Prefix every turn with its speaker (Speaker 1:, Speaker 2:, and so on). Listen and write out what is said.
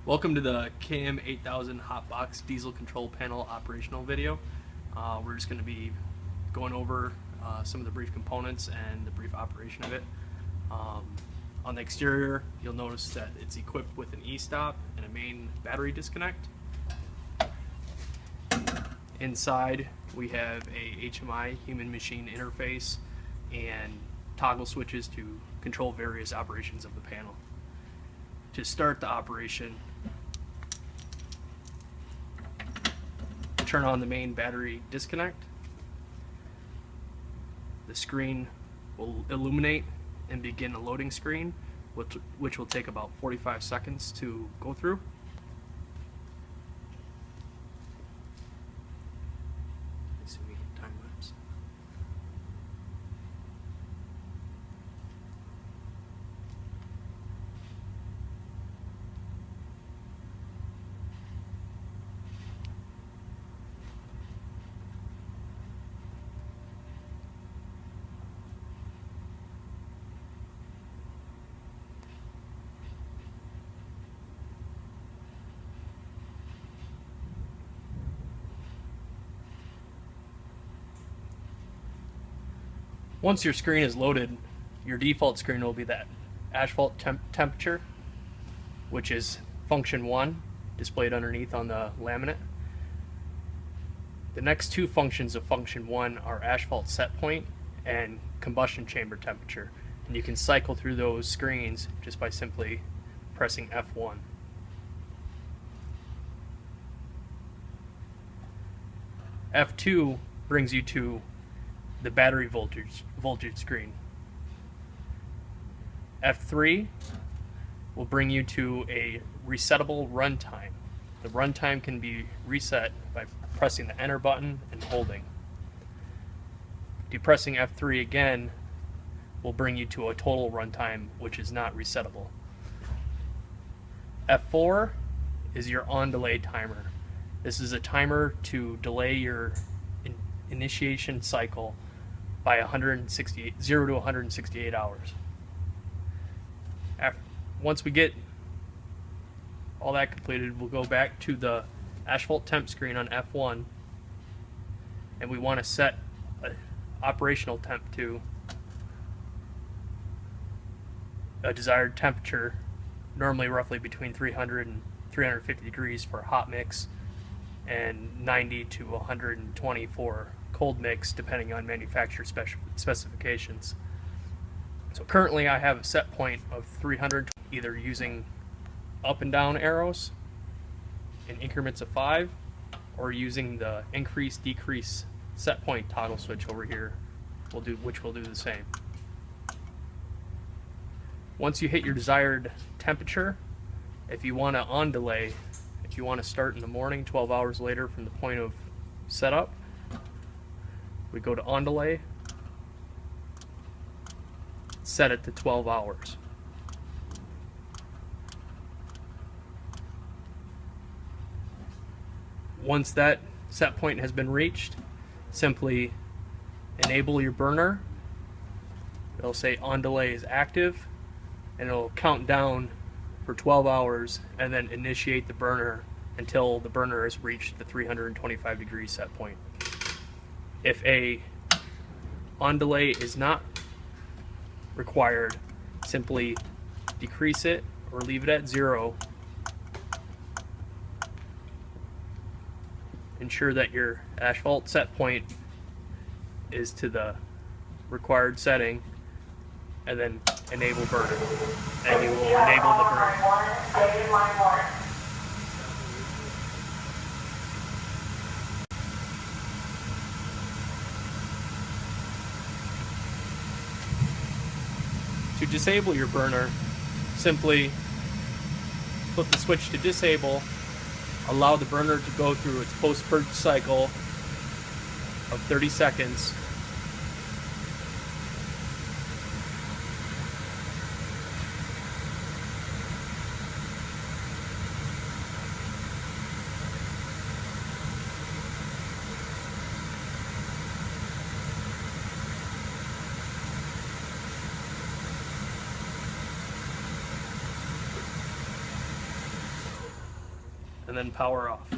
Speaker 1: Welcome to the KM8000 Hotbox diesel control panel operational video. We're just going to be going over some of the brief components and the brief operation of it. On the exterior, you'll notice that it's equipped with an e-stop and a main battery disconnect. Inside, we have a HMI human-machine interface and toggle switches to control various operations of the panel. To start the operation, turn on the main battery disconnect. The screen will illuminate and begin a loading screen, which will take about 45 seconds to go through. Time lapse. Once your screen is loaded, your default screen will be that asphalt temperature, which is function 1, displayed underneath on the laminate. The next two functions of function 1 are asphalt set point and combustion chamber temperature, and you can cycle through those screens just by simply pressing F1. F2 brings you to the battery voltage screen. F3 will bring you to a resettable runtime. The runtime can be reset by pressing the enter button and holding. Depressing F3 again will bring you to a total runtime, which is not resettable. F4 is your on delay timer. This is a timer to delay your initiation cycle by 0 to 168 hours. Once we get all that completed, we'll go back to the asphalt temp screen on F1, and we want to set an operational temp to a desired temperature, normally roughly between 300 and 350 degrees for hot mix and 90 to 120 for cold mix, depending on manufacturer specifications. So currently I have a set point of 300, either using up and down arrows in increments of 5, or using the increase decrease set point toggle switch over here, which will do the same. Once you hit your desired temperature, if you want to on delay, if you want to start in the morning 12 hours later from the point of setup, we go to on delay, set it to 12 hours. Once that set point has been reached, simply enable your burner. It'll say on delay is active, and it'll count down for 12 hours and then initiate the burner until the burner has reached the 325 degree set point. If a on delay is not required, simply decrease it or leave it at 0. Ensure that your asphalt set point is to the required setting, and then enable burner, and you will enable the burner. To disable your burner, simply flip the switch to disable, allow the burner to go through its post-purge cycle of 30 seconds. and then power off.